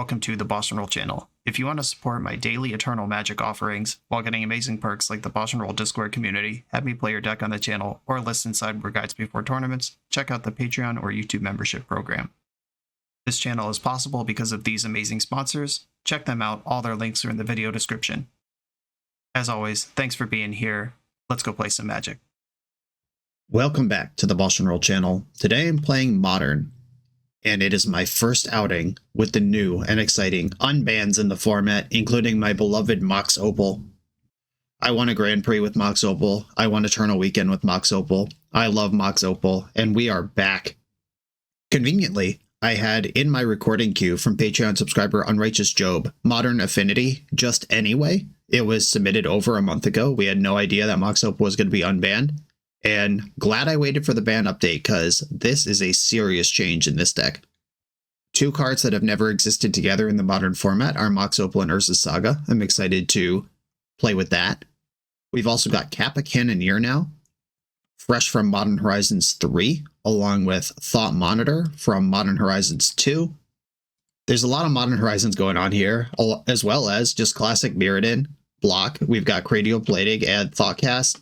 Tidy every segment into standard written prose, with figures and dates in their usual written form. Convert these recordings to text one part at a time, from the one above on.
welcome to the BoshNRoll channel. If you want to support my daily Eternal Magic offerings while getting amazing perks like the BoshNRoll Discord community, have me play your deck on the channel, or listen sideboard guides before tournaments, check out the Patreon or YouTube membership program. This channel is possible because of these amazing sponsors. Check them out, all their links are in the video description. As always, thanks for being here. Let's go play some Magic. Welcome back to the BoshNRoll channel. Today I'm playing Modern, and it is my first outing with the new and exciting Unbans in the format, including my beloved Mox Opal. I won a Grand Prix with Mox Opal. I won Eternal Weekend with Mox Opal. I love Mox Opal, and we are back. Conveniently, I had in my recording queue from Patreon subscriber Unrighteous Job, Modern Affinity, just anyway. It was submitted over a month ago. We had no idea that Mox Opal was going to be unbanned. And glad I waited for the ban update, because this is a serious change in this deck. Two cards that have never existed together in the Modern format are Mox Opal and Urza's Saga. I'm excited to play with that. We've also got Kappa Cannoneer now, fresh from Modern Horizons 3, along with Thought Monitor from Modern Horizons 2. There's a lot of Modern Horizons going on here, as well as just classic Mirrodin block. We've got Cranial Plating and Thoughtcast.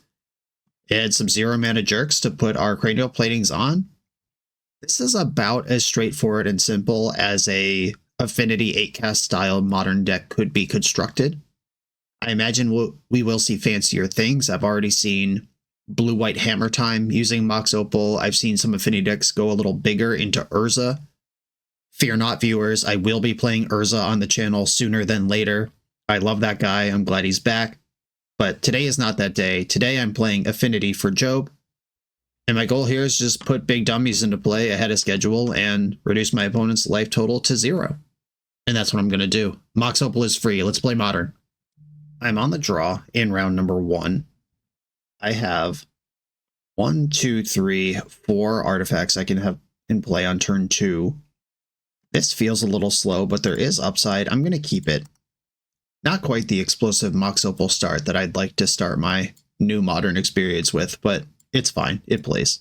Add some 0-mana jerks to put our cranial platings on. This is about as straightforward and simple as a Affinity 8-cast style Modern deck could be constructed. I imagine we will see fancier things. I've already seen Blue-White Hammer Time using Mox Opal. I've seen some Affinity decks go a little bigger into Urza. Fear not, viewers, I will be playing Urza on the channel sooner than later. I love that guy. I'm glad he's back. But today is not that day. Today I'm playing Affinity for Job. And my goal here is just put big dummies into play ahead of schedule and reduce my opponent's life total to 0. And that's what I'm going to do. Mox Opal is free. Let's play Modern. I'm on the draw in round number 1. I have 1, 2, 3, 4 artifacts I can have in play on turn 2. This feels a little slow, but there is upside. I'm going to keep it. Not quite the explosive Mox Opal start that I'd like to start my new Modern experience with, but it's fine. It plays.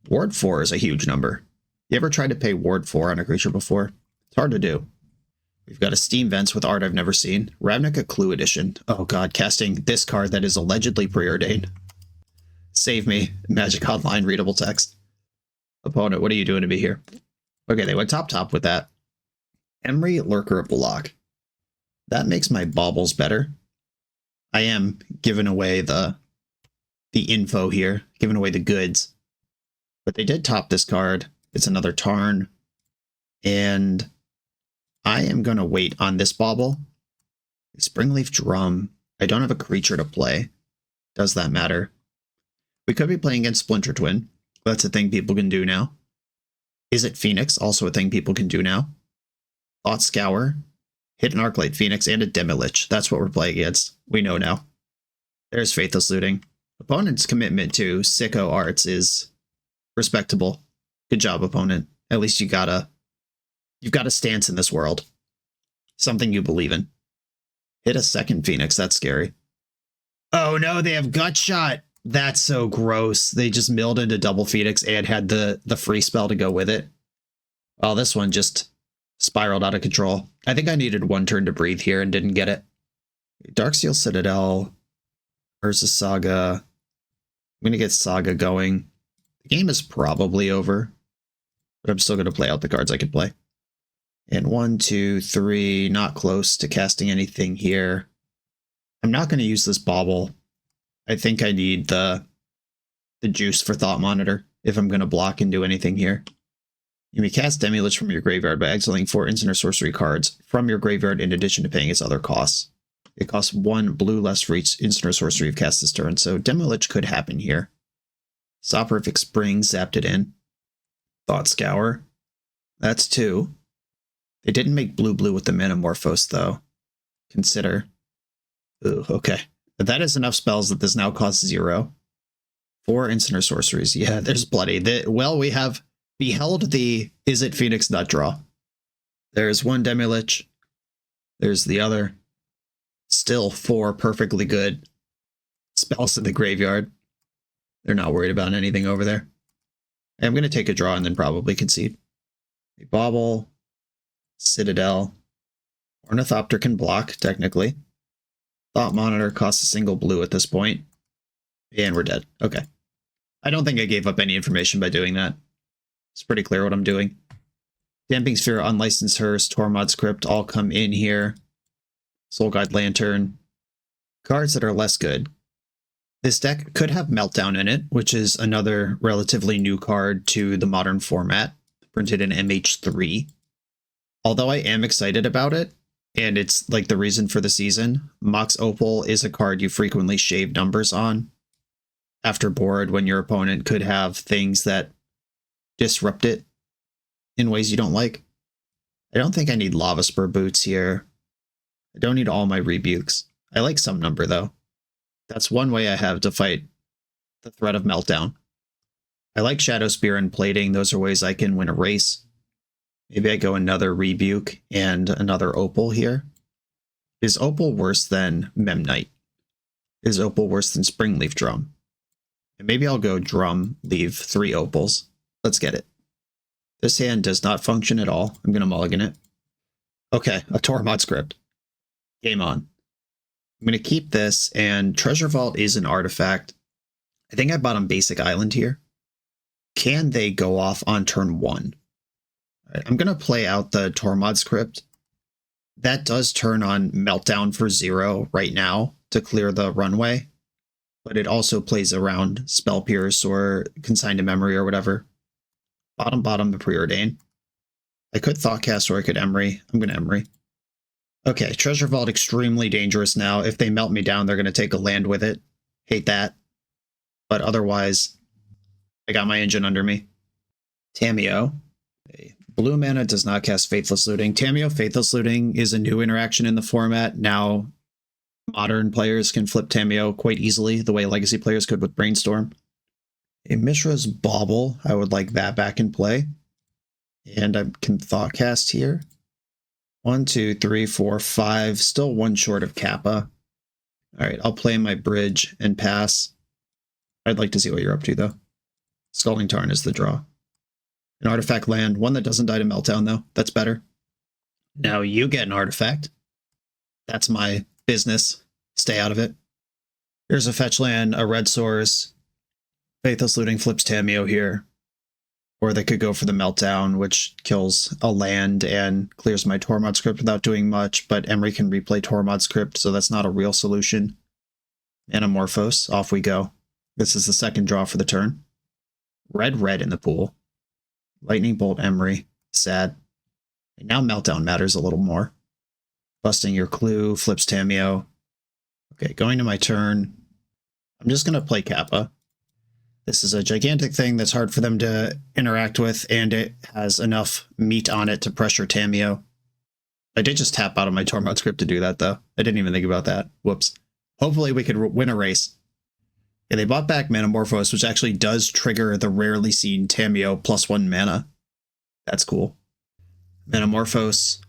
Ward 4 is a huge number. You ever tried to pay Ward 4 on a creature before? It's hard to do. We've got a Steam Vents with art I've never seen. Ravnica Clue Edition. Oh god, casting this card that is allegedly preordained. Save me, Magic Online readable text. Opponent, what are you doing to me here? Okay, they went top with that. Emery Lurker of Block. That makes my baubles better. I am giving away the info here, giving away the goods. But they did top this card. It's another Tarn. And I am going to wait on this bauble. Springleaf Drum. I don't have a creature to play. Does that matter? We could be playing against Splinter Twin. That's a thing people can do now. Is it Phoenix? Also a thing people can do now. Thought Scour. Hit an Arclight Phoenix and a Demilich. That's what we're playing against. We know now. There's Faithless Looting. Opponent's commitment to sicko arts is respectable. Good job, opponent. At least you've got a stance in this world. Something you believe in. Hit a second Phoenix. That's scary. Oh no, they have Gut Shot. That's so gross. They just milled into double Phoenix and had the free spell to go with it. Oh, this one just spiraled out of control. I think I needed one turn to breathe here and didn't get it. Darksteel Citadel. Urza's Saga. I'm going to get Saga going. The game is probably over, but I'm still going to play out the cards I can play. And 1, 2, 3, not close to casting anything here. I'm not going to use this bauble. I think I need the juice for Thought Monitor if I'm going to block and do anything here. You may cast Demilich from your graveyard by exiling 4 instant or sorcery cards from your graveyard in addition to paying its other costs. It costs 1 blue less for each instant or sorcery you've cast this turn, so Demilich could happen here. Soporific Spring, zapped it in. Thought Scour. That's 2. They didn't make blue with the Manamorphose, though. Consider. Ooh, okay. But that is enough spells that this now costs 0. 4 instant or sorceries. Yeah, there's bloody. Well, we have beheld the Is It Phoenix nut draw. There's 1 Demilich. There's the other. Still 4 perfectly good spells in the graveyard. They're not worried about anything over there. I'm going to take a draw and then probably concede. A Bauble, Citadel. Ornithopter can block, technically. Thought Monitor costs a single blue at this point. And we're dead. Okay. I don't think I gave up any information by doing that. It's pretty clear what I'm doing. Damping Sphere, Unlicensed Hearse, Tormod Script all come in here. Soul Guide Lantern. Cards that are less good. This deck could have Meltdown in it, which is another relatively new card to the Modern format, printed in MH3. Although I am excited about it, and it's like the reason for the season, Mox Opal is a card you frequently shave numbers on after board when your opponent could have things that disrupt it in ways you don't like. I don't think I need Lava Spur Boots here. I don't need all my rebukes. I like some number though. That's one way I have to fight the threat of Meltdown. I like Shadow Spear and Plating. Those are ways I can win a race. Maybe I go another Rebuke and another Opal here. Is Opal worse than Memnite? Is Opal worse than Springleaf Drum? And maybe I'll go Drum, leave 3 Opals. Let's get it. This hand does not function at all. I'm going to mulligan it. Okay, a Tormod Script. Game on. I'm going to keep this, and Treasure Vault is an artifact. I think I bought on Basic Island here. Can they go off on turn 1? Right, I'm going to play out the Tormod Script. That does turn on Meltdown for 0 right now to clear the runway, but it also plays around Spell Pierce or Consign to Memory or whatever. Bottom, the Preordain. I could Thoughtcast or I could Emery. I'm going to Emery. Okay, Treasure Vault extremely dangerous now. If they melt me down, they're going to take a land with it. Hate that. But otherwise, I got my engine under me. Tamiyo. Okay. Blue mana does not cast Faithless Looting. Tamiyo Faithless Looting is a new interaction in the format. Now, modern players can flip Tamiyo quite easily, the way Legacy players could with Brainstorm. A Mishra's Bauble, I would like that back in play. And I can Thoughtcast here. 1, 2, 3, 4, 5. Still one short of Kappa. Alright, I'll play my bridge and pass. I'd like to see what you're up to, though. Scalding Tarn is the draw. An artifact land. One that doesn't die to Meltdown, though. That's better. Now you get an artifact. That's my business. Stay out of it. Here's a fetch land, a red source. Faithless Looting flips Tamiyo here. Or they could go for the Meltdown, which kills a land and clears my Tormod Script without doing much, but Emery can replay Tormod Script, so that's not a real solution. Anamorphose, off we go. This is the second draw for the turn. Red in the pool. Lightning Bolt Emery, sad. And now Meltdown matters a little more. Busting your clue, flips Tamiyo. Okay, going to my turn. I'm just going to play Kappa. This is a gigantic thing that's hard for them to interact with, and it has enough meat on it to pressure Tamiyo. I did just tap out of my Tormod Script to do that, though. I didn't even think about that. Whoops. Hopefully we could win a race. Yeah, they bought back Manamorphose, which actually does trigger the rarely seen Tamiyo +1 mana. That's cool. Manamorphose.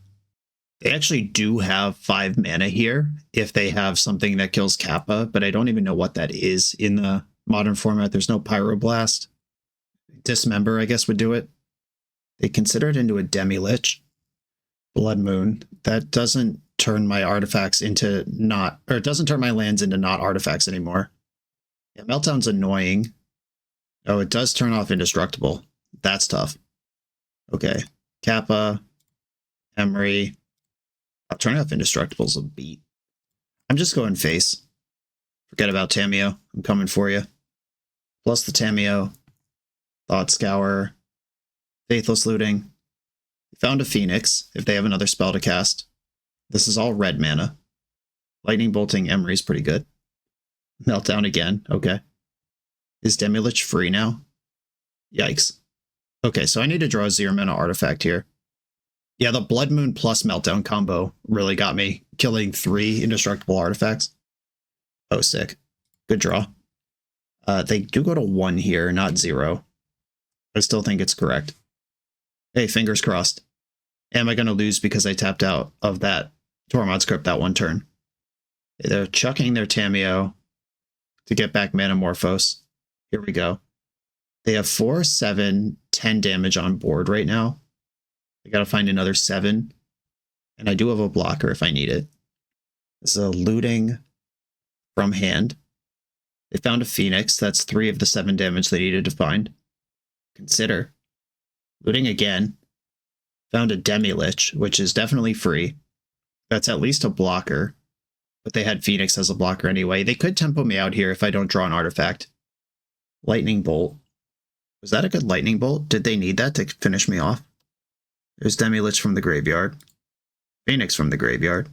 They actually do have 5 mana here if they have something that kills Kappa, but I don't even know what that is in the modern format. There's no Pyroblast. Dismember, I guess, would do it. They consider it into a Demi-Lich. Blood Moon. That doesn't turn my artifacts into not, or it doesn't turn my lands into not artifacts anymore. Yeah, Meltdown's annoying. Oh, it does turn off Indestructible. That's tough. Okay. Kappa. Emery. Turning off Indestructible's a beat. I'm just going face. Forget about Tamiyo. I'm coming for you. Plus the Tamiyo. Thought Scour. Faithless Looting. Found a Phoenix, if they have another spell to cast. This is all red mana. Lightning Bolting Emery's pretty good. Meltdown again. Okay. Is Demi-Lich free now? Yikes. Okay, so I need to draw a 0 mana artifact here. Yeah, the Blood Moon plus Meltdown combo really got me, killing 3 indestructible artifacts. Oh, sick. Good draw. They do go to 1 here, not 0. I still think it's correct. Hey, fingers crossed. Am I going to lose because I tapped out of that Tormod Script that one turn? They're chucking their Tamiyo to get back Manamorphose. Here we go. They have 4, 7, 10 damage on board right now. They got to find another 7. And I do have a blocker if I need it. This is a looting from hand. They found a Phoenix. That's 3 of the 7 damage they needed to find. Consider. Looting again. Found a Demi-Lich, which is definitely free. That's at least a blocker. But they had Phoenix as a blocker anyway. They could tempo me out here if I don't draw an artifact. Lightning Bolt. Was that a good Lightning Bolt? Did they need that to finish me off? There's Demi-Lich from the graveyard. Phoenix from the graveyard.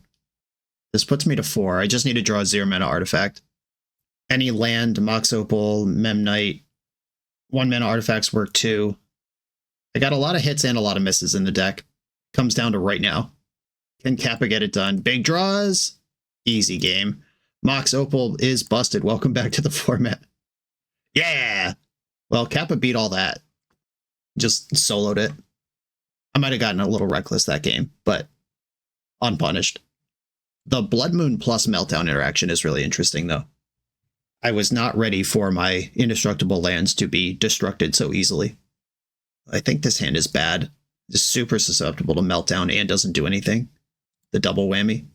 This puts me to 4. I just need to draw a 0 mana artifact. Any land, Mox Opal, Memnite. 1 mana artifacts work too. I got a lot of hits and a lot of misses in the deck. Comes down to right now. Can Kappa get it done? Big draws? Easy game. Mox Opal is busted. Welcome back to the format. Yeah! Well, Kappa beat all that. Just soloed it. I might have gotten a little reckless that game, but unpunished. The Blood Moon plus Meltdown interaction is really interesting, though. I was not ready for my indestructible lands to be destructed so easily. I think this hand is bad. It's super susceptible to Meltdown and doesn't do anything. The double whammy.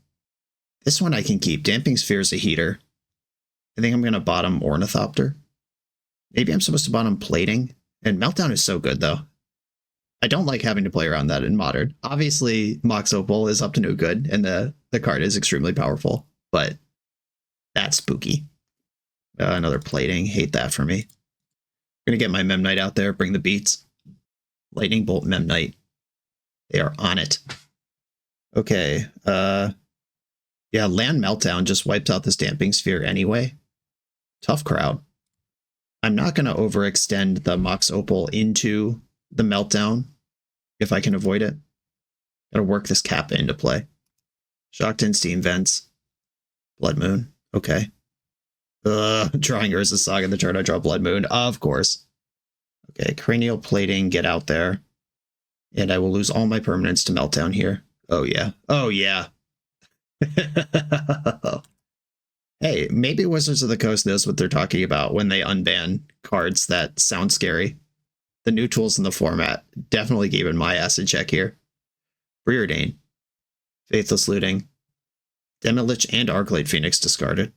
This one I can keep. Damping Sphere is a heater. I think I'm going to bottom Ornithopter. Maybe I'm supposed to bottom Plating. And Meltdown is so good, though. I don't like having to play around that in Modern. Obviously, Mox Opal is up to no good, and the card is extremely powerful. But that's spooky. Another Plating. Hate that for me. I'm going to get my Memnite out there. Bring the beats. Lightning Bolt Memnite. They are on it. Okay. Yeah, Land Meltdown just wipes out this Damping Sphere anyway. Tough crowd. I'm not going to overextend the Mox Opal into the Meltdown if I can avoid it. Gotta work this Kappa into play. Shocked in Steam Vents. Blood Moon. Okay. Drawing Urza Saga the turn I draw Blood Moon. Of course. Okay, Cranial Plating, get out there. And I will lose all my permanents to Meltdown here. Oh yeah. Oh yeah. Hey, maybe Wizards of the Coast knows what they're talking about when they unban cards that sound scary. The new tools in the format definitely keeping my ass in check here. Preordain. Faithless Looting. Demi-Lich and Arclight Phoenix discarded.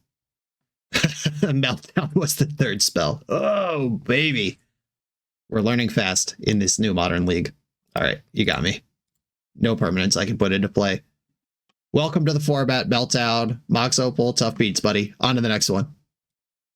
Meltdown was the 3rd spell. Oh, baby. We're learning fast in this new Modern League. All right, you got me. No permanents I can put into play. Welcome to the format, Meltdown. Mox Opal, tough beats, buddy. On to the next one.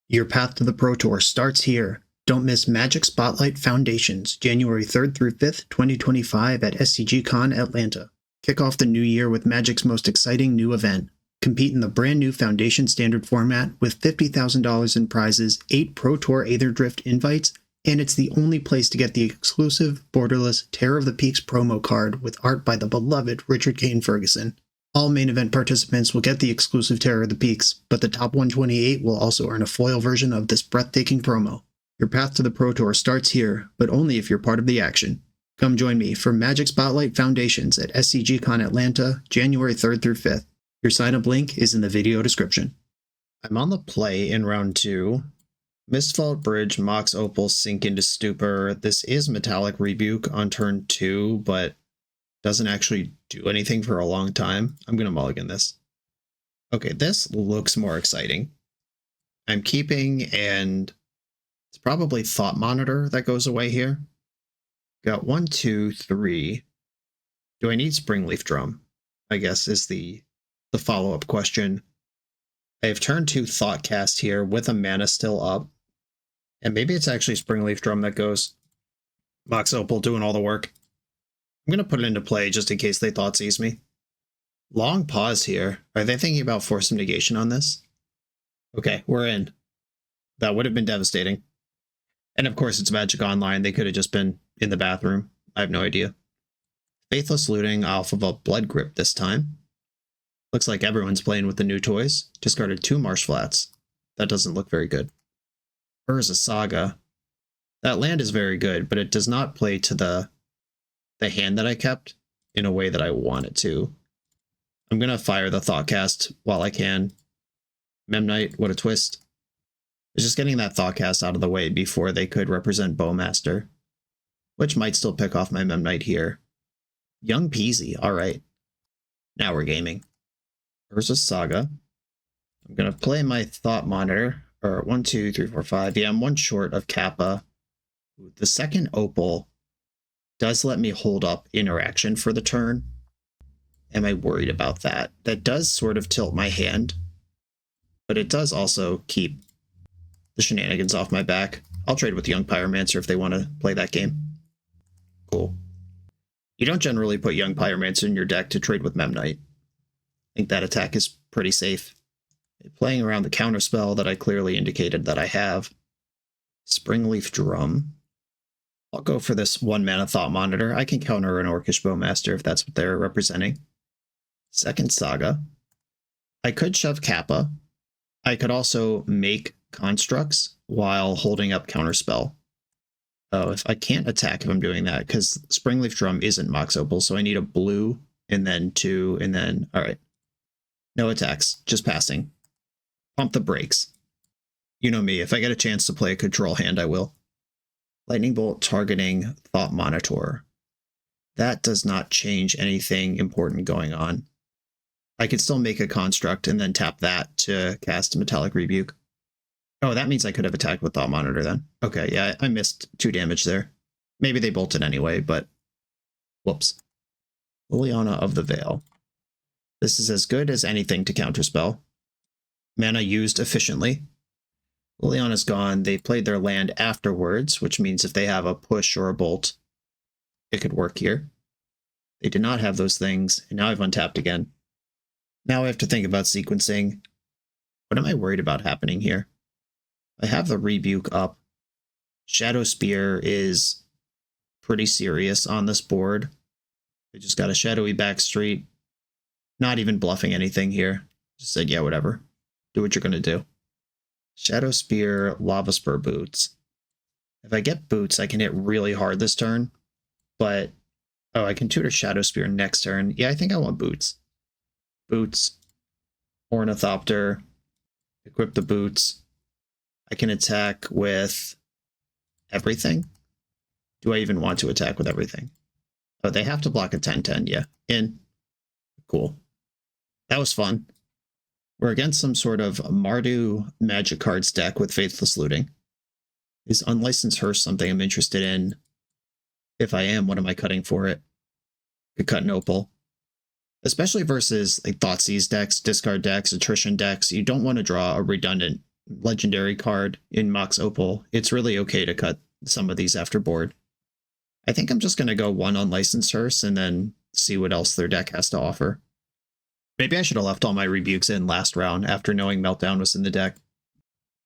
Your path to the Pro Tour starts here. Don't miss Magic Spotlight Foundations, January 3rd through 5th, 2025 at SCGCon Atlanta. Kick off the new year with Magic's most exciting new event. Compete in the brand new Foundation Standard format with $50,000 in prizes, 8 Pro Tour Aether Drift invites, and it's the only place to get the exclusive, borderless Terror of the Peaks promo card with art by the beloved Richard Kane Ferguson. All main event participants will get the exclusive Terror of the Peaks, but the top 128 will also earn a foil version of this breathtaking promo. Your path to the Pro Tour starts here, but only if you're part of the action. Come join me for Magic Spotlight Foundations at SCGCon Atlanta, January 3rd through 5th. Your sign-up link is in the video description. I'm on the play in round 2. Mistfall Bridge, Mox Opal, Sink into Stupor. This is Metallic Rebuke on turn 2, but doesn't actually do anything for a long time. I'm going to mulligan this. Okay, this looks more exciting. I'm keeping, and it's probably Thought Monitor that goes away here. Got 1, 2, 3. Do I need Springleaf Drum? I guess is the follow-up question. I have turn 2 Thoughtcast here with a mana still up. And maybe it's actually Springleaf Drum that goes. Mox Opal doing all the work. I'm going to put it into play just in case they thought seize me. Long pause here. Are they thinking about Force of Negation on this? Okay, we're in. That would have been devastating. And of course it's Magic Online. They could have just been in the bathroom. I have no idea. Faithless Looting off of a Blood Grip this time. Looks like everyone's playing with the new toys. Discarded 2 Marsh Flats. That doesn't look very good. Urza Saga. That land is very good, but it does not play to the hand that I kept in a way that I want it to. I'm going to fire the Thoughtcast while I can. Memnite, what a twist. It's just getting that Thoughtcast out of the way before they could represent Bowmaster, which might still pick off my Memnite here. Young Peasy, alright. Now we're gaming. Urza Saga. I'm going to play my Thought Monitor. Or 1, 2, 3, 4, 5. Yeah, I'm one short of Kappa. The second Opal does let me hold up interaction for the turn. Am I worried about that? That does sort of tilt my hand, but it does also keep the shenanigans off my back. I'll trade with Young Pyromancer if they want to play that game. Cool. You don't generally put Young Pyromancer in your deck to trade with Memnite. I think that attack is pretty safe. Playing around the counterspell that I clearly indicated that I have. Springleaf Drum. I'll go for this 1-mana Thought Monitor. I can counter an Orcish Bowmaster if that's what they're representing. Second Saga. I could shove Kappa. I could also make constructs while holding up counterspell. Oh, if I can't attack if I'm doing that, because Springleaf Drum isn't Mox Opal, so I need a blue, and then 2, and then... Alright. No attacks, just passing. Pump the brakes. You know me, if I get a chance to play a control hand, I will. Lightning Bolt targeting Thought Monitor. That does not change anything important going on. I could still make a construct and then tap that to cast Metallic Rebuke. Oh, that means I could have attacked with Thought Monitor then. Okay, yeah, I missed 2 damage there. Maybe they bolted anyway, but... Whoops. Liliana of the Veil. This is as good as anything to counterspell. Mana used efficiently. Liliana's gone. They played their land afterwards, which means if they have a push or a bolt, it could work here. They did not have those things, and now I've untapped again. Now I have to think about sequencing. What am I worried about happening here? I have the Rebuke up. Shadow Spear is pretty serious on this board. I just got a shadowy backstreet. Not even bluffing anything here. Just said, yeah, whatever. Do what you're going to do. Shadow Spear, Lava Spur Boots. If I get Boots, I can hit really hard this turn. But, oh, I can tutor Shadow Spear next turn. Yeah, I think I want Boots. Boots. Ornithopter. Equip the Boots. I can attack with everything. Do I even want to attack with everything? Oh, they have to block a 10-10, yeah. In. Cool. That was fun. We're against some sort of Mardu Magic Cards deck with Faithless Looting. Is Unlicensed Hearse something I'm interested in? If I am, what am I cutting for it? Could cut an Opal. Especially versus like Thoughtseize decks, discard decks, attrition decks. You don't want to draw a redundant legendary card in Mox Opal. It's really okay to cut some of these after board. I think I'm just going to go 1 Unlicensed Hearse and then see what else their deck has to offer. Maybe I should have left all my rebukes in last round after knowing Meltdown was in the deck.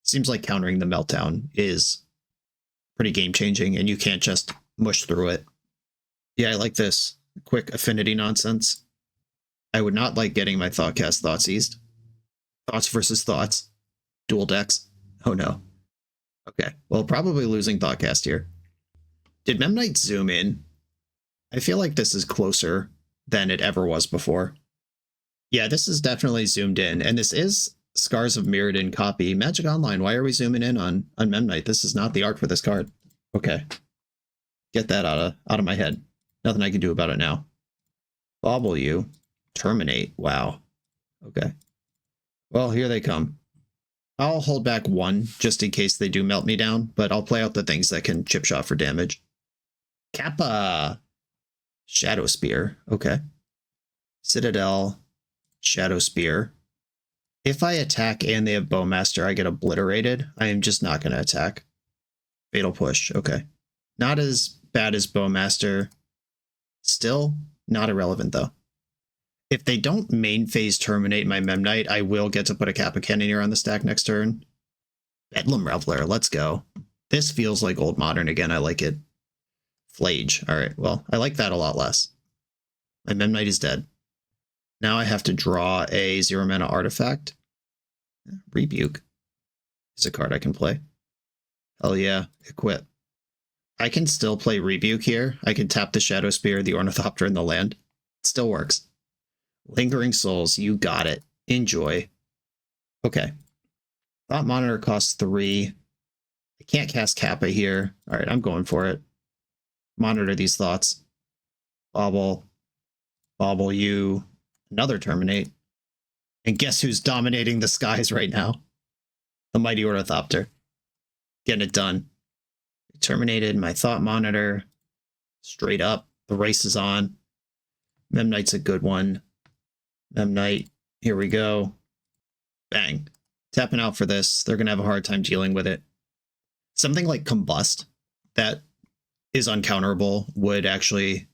Seems like countering the Meltdown is pretty game-changing, and you can't just mush through it. Yeah, I like this quick Affinity nonsense. I would not like getting my Thoughtcast Thoughtseized. Thoughts versus Thoughts. Dual decks. Oh no. Okay, well, probably losing Thoughtcast here. Did Memnite zoom in? I feel like this is closer than it ever was before. Yeah, this is definitely zoomed in, and this is Scars of Mirrodin copy. Magic Online, why are we zooming in on Memnite? This is not the art for this card. Okay. Get that out of my head. Nothing I can do about it now. Bobble you. Terminate. Wow. Okay. Well, here they come. I'll hold back 1 just in case they do melt me down, but I'll play out the things that can chip shot for damage. Kappa. Shadow Spear. Okay. Citadel. Shadow Spear. If I attack and they have Bowmaster, I get obliterated. I am just not going to attack. Fatal Push. Okay. Not as bad as Bowmaster. Still not irrelevant, though. If they don't main phase terminate my Memnite, I will get to put a Kappa Cannoneer on the stack next turn. Bedlam Reveler. Let's go. This feels like old Modern again. I like it. Flage. All right. Well, I like that a lot less. My Memnite is dead. Now I have to draw a 0-mana artifact. Rebuke is a card I can play. Hell yeah. Equip. I can still play Rebuke here. I can tap the Shadow Spear, the Ornithopter, and the land. It still works. Lingering Souls. You got it. Enjoy. Okay. Thought Monitor costs 3. I can't cast Kappa here. All right, I'm going for it. Monitor these thoughts. Bobble. Bobble you. Another Terminate. And guess who's dominating the skies right now? The Mighty Ornithopter. Getting it done. Terminated my Thought Monitor. Straight up. The race is on. Memnite's a good one. Memnite. Here we go. Bang. Tapping out for this. They're going to have a hard time dealing with it. Something like Combust that is uncounterable would actually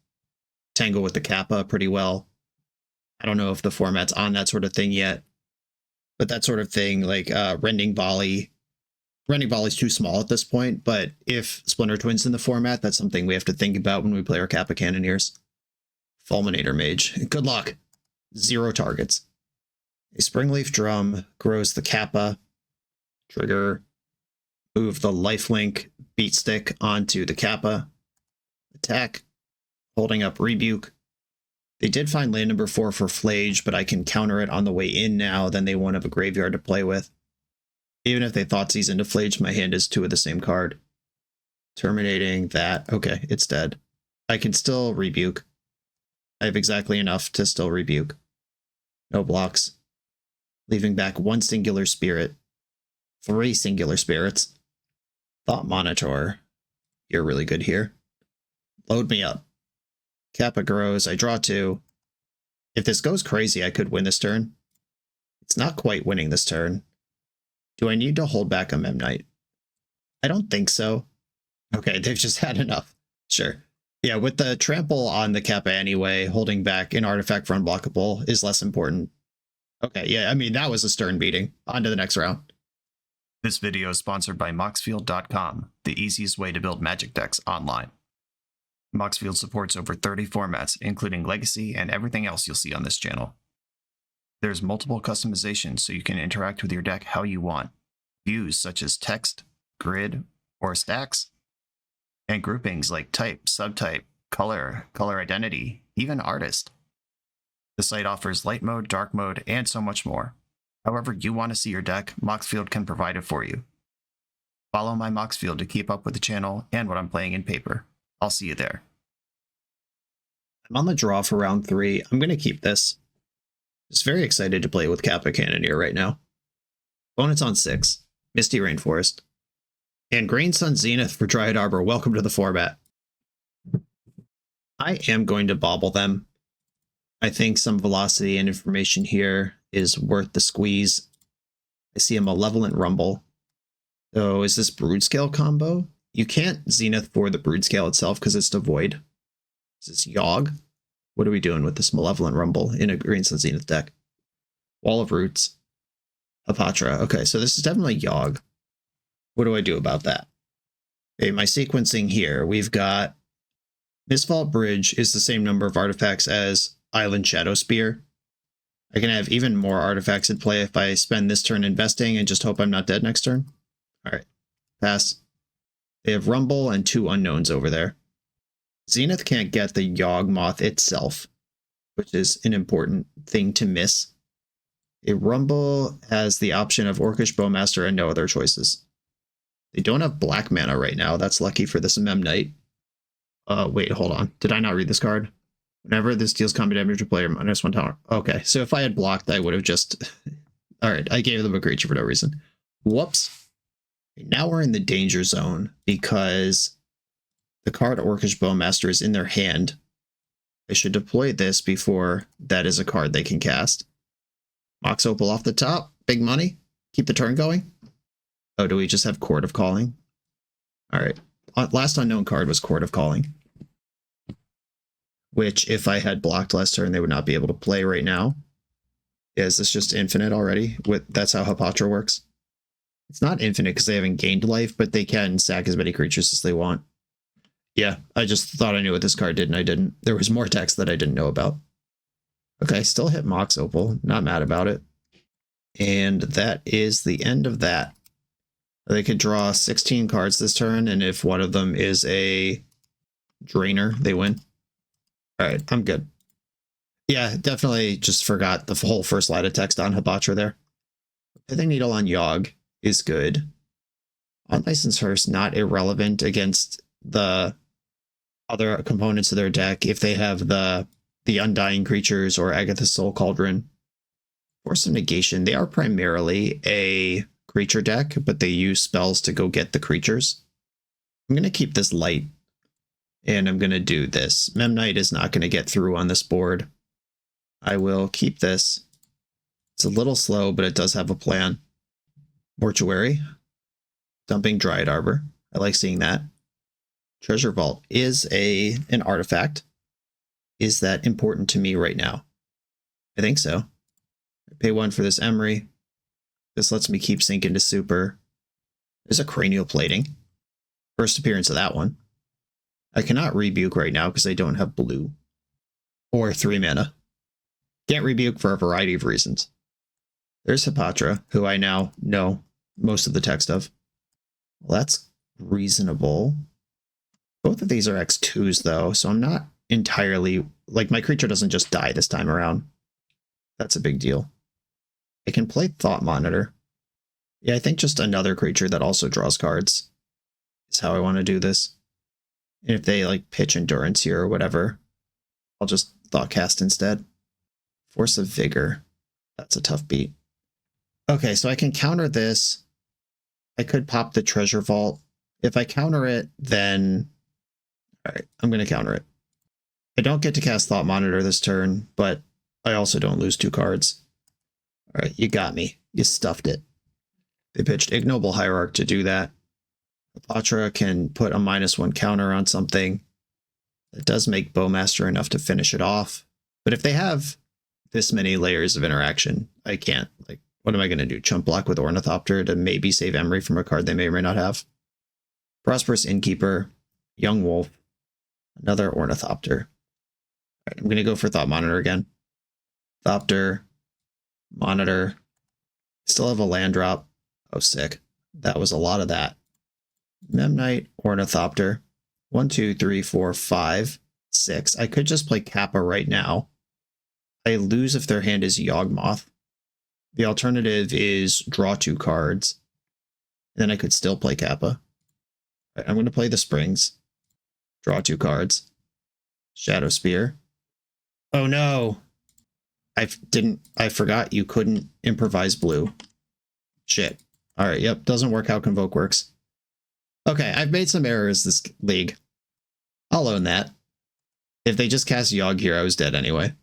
tangle with the Kappa pretty well. I don't know if the format's on that sort of thing yet. But that sort of thing, like Rending Volley. Rending Volley's too small at this point, but if Splinter Twin's in the format, that's something we have to think about when we play our Kappa Cannoneers. Fulminator Mage. Good luck. 0 targets. A Springleaf Drum grows the Kappa. Trigger. Move the Lifelink Beat Stick onto the Kappa. Attack. Holding up Rebuke. They did find land number 4 for Flage, but I can counter it on the way in now, then they won't have a graveyard to play with. Even if they Thoughtseize into Flage, my hand is 2 of the same card. Terminating that. Okay, it's dead. I can still Rebuke. I have exactly enough to still Rebuke. No blocks. Leaving back 1 singular spirit. 3 singular spirits. Thought Monitor. You're really good here. Load me up. Kappa grows. I draw 2. If this goes crazy, I could win this turn. It's not quite winning this turn. Do I need to hold back a Memnite? I don't think so. Okay, they've just had enough. Sure. Yeah, with the trample on the Kappa anyway, holding back an artifact for unblockable is less important. Okay, yeah, I mean, that was a stern beating. On to the next round. This video is sponsored by Moxfield.com, the easiest way to build Magic decks online. Moxfield supports over 30 formats, including Legacy and everything else you'll see on this channel. There's multiple customizations so you can interact with your deck how you want. Views such as text, grid, or stacks. And groupings like type, subtype, color, color identity, even artist. The site offers light mode, dark mode, and so much more. However you want to see your deck, Moxfield can provide it for you. Follow my Moxfield to keep up with the channel and what I'm playing in paper. I'll see you there. I'm on the draw for round 3. I'm going to keep this. Just very excited to play with Kappa Cannoneer right now. Opponent's on 6. Misty Rainforest. And Green Sun Zenith for Dryad Arbor. Welcome to the format. I am going to bobble them. I think some velocity and information here is worth the squeeze. I see a Malevolent Rumble. So is this Brood Scale combo? You can't Zenith for the Brood Scale itself because it's devoid. Is this Yogg? What are we doing with this Malevolent Rumble in a Green Sun Zenith deck? Wall of Roots. Hapatra. Okay, so this is definitely Yogg. What do I do about that? Okay, my sequencing here. We've got Mistvault Bridge is the same number of artifacts as Island Shadow Spear. I can have even more artifacts in play if I spend this turn investing and just hope I'm not dead next turn. Alright, pass. They have Rumble and 2 unknowns over there. Zenith can't get the Yawgmoth itself, which is an important thing to miss. A Rumble has the option of Orcish Bowmaster and no other choices. They don't have black mana right now. That's lucky for this Memnite. Wait, hold on. Did I not read this card? Whenever this deals combat damage to player, -1 tower. Okay, so if I had blocked, I would have just... Alright, I gave them a creature for no reason. Whoops. Now we're in the danger zone because the card Orcish Bowmaster is in their hand. They should deploy this before that is a card they can cast. Mox Opal off the top. Big money. Keep the turn going. Oh, do we just have Court of Calling? Alright. Last unknown card was Court of Calling. Which, if I had blocked last turn, they would not be able to play right now. Is this just infinite already? That's how Hapatra works. It's not infinite because they haven't gained life, but they can sack as many creatures as they want. Yeah, I just thought I knew what this card did, and I didn't. There was more text that I didn't know about. Okay, still hit Mox Opal. Not mad about it. And that is the end of that. They could draw 16 cards this turn, and if one of them is a drainer, they win. Alright, I'm good. Yeah, definitely just forgot the whole first line of text on Hapatra there. Pithing Needle on Yogg is good. Unlicensed Hearse, not irrelevant against the other components of their deck if they have the the Undying Creatures or Agatha's Soul Cauldron. Force of Negation, they are primarily a creature deck, but they use spells to go get the creatures. I'm going to keep this light, and I'm going to do this. Memnite is not going to get through on this board. I will keep this. It's a little slow, but it does have a plan. Mortuary. Dumping Dryad Arbor. I like seeing that. Treasure Vault is an artifact. Is that important to me right now? I think so. I pay 1 for this Emery. This lets me keep sinking to super. There's a Cranial Plating. First appearance of that one. I cannot rebuke right now because I don't have blue. Or 3 mana. Can't rebuke for a variety of reasons. There's Hipatra, who I now know most of the text of. Well, that's reasonable. Both of these are X2s, though, so I'm not entirely... Like, my creature doesn't just die this time around. That's a big deal. I can play Thought Monitor. Yeah, I think just another creature that also draws cards is how I want to do this. And if they, like, pitch Endurance here or whatever, I'll just Thought Cast instead. Force of Vigor. That's a tough beat. Okay, so I can counter this. I could pop the Treasure Vault. If I counter it, then... Alright, I'm going to counter it. I don't get to cast Thought Monitor this turn, but I also don't lose 2 cards. Alright, you got me. You stuffed it. They pitched Ignoble Hierarch to do that. Hipatra can put a -1 counter on something. It does make Bowmaster enough to finish it off. But if they have this many layers of interaction, I can't. Like, what am I going to do? Chump block with Ornithopter to maybe save Emery from a card they may or may not have? Prosperous Innkeeper, Young Wolf, another Ornithopter. All right, I'm going to go for Thought Monitor again. Thopter, Monitor. Still have a land drop. Oh, sick. That was a lot of that. Memnite, Ornithopter. 1, 2, 3, 4, 5, 6. I could just play Kappa right now. I lose if their hand is Yawgmoth. The alternative is draw 2 cards. Then I could still play Kappa. Right, I'm going to play the Springs. Draw 2 cards. Shadow Spear. Oh no! I forgot you couldn't improvise blue. Shit. Alright, yep, doesn't work how Convoke works. Okay, I've made some errors this league. I'll own that. If they just cast Yogg here, I was dead anyway.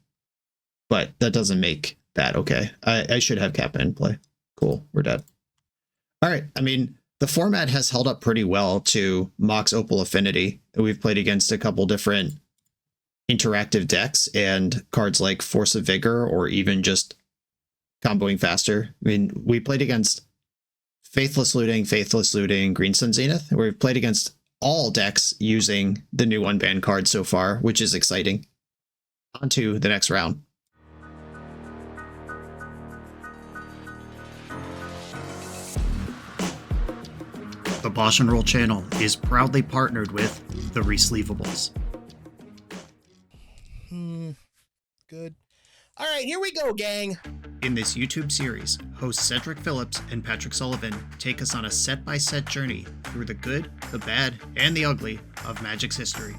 But that doesn't make that okay. I should have Kappa in play. Cool, we're dead. Alright, I mean, the format has held up pretty well to Mox Opal Affinity. We've played against a couple different interactive decks and cards like Force of Vigor or even just comboing faster. I mean, we played against Faithless Looting, Green Sun Zenith. We've played against all decks using the new Unbanned card so far, which is exciting. On to the next round. The BoshNRoll channel is proudly partnered with the Resleevables. Good. All right, here we go, gang. In this YouTube series, hosts Cedric Phillips and Patrick Sullivan take us on a set-by-set journey through the good, the bad, and the ugly of Magic's history.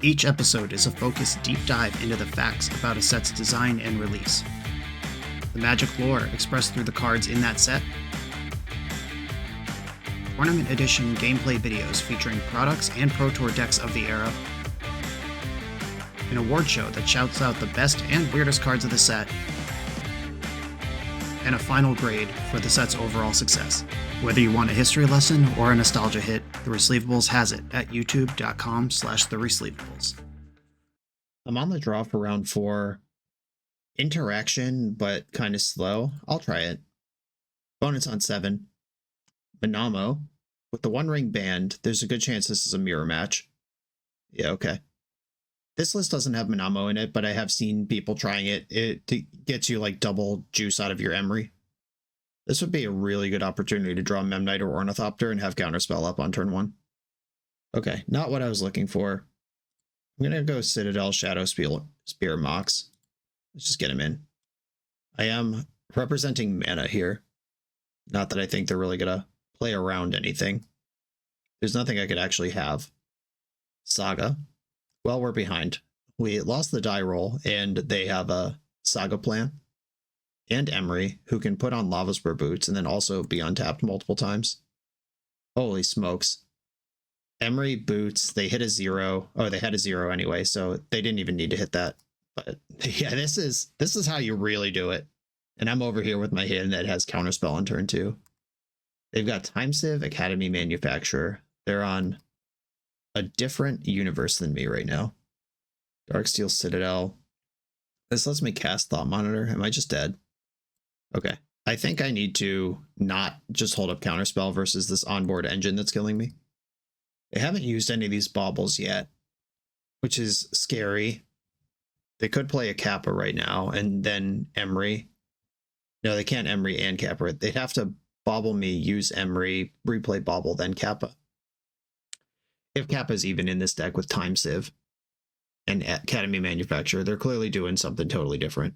Each episode is a focused deep dive into the facts about a set's design and release, the Magic lore expressed through the cards in that set, Tournament Edition gameplay videos featuring products and Pro Tour decks of the era, an award show that shouts out the best and weirdest cards of the set, and a final grade for the set's overall success. Whether you want a history lesson or a nostalgia hit, The Resleevables has it at youtube.com/theresleevables. I'm on the draw for round 4. Interaction, but kind of slow. I'll try it. Bonus on 7. Manamo. With the One Ring banned, there's a good chance this is a mirror match. Yeah, okay. This list doesn't have Manamo in it, but I have seen people trying it. It gets you like double juice out of your Emery. This would be a really good opportunity to draw Memnite or Ornithopter and have Counterspell up on turn 1. Okay, not what I was looking for. I'm going to go Citadel, Shadow Spear, Mox. Let's just get him in. I am representing mana here. Not that I think they're really going to play around anything. There's nothing I could actually have. Saga. Well, we're behind. we lost the die roll, and they have a Saga Plan and Emery, who can put on Lava Spur Boots and then also be untapped multiple times. Holy smokes. Emery Boots, they hit a 0. Oh, they had a 0 anyway, so they didn't even need to hit that. But yeah, this is how you really do it. And I'm over here with my hand that has Counterspell on turn 2. They've got Time Civ, Academy Manufacturer. They're on a different universe than me right now. Darksteel Citadel. This lets me cast Thought Monitor. Am I just dead? Okay. I think I need to not just hold up Counterspell versus this onboard engine that's killing me. They haven't used any of these baubles yet, which is scary. They could play a Kappa right now and then Emery. No, they can't Emery and Kappa. They'd have to bauble me, use Emery, replay bauble, then Kappa. If Kappa's even in this deck with Time Civ and Academy Manufacturer, they're clearly doing something totally different.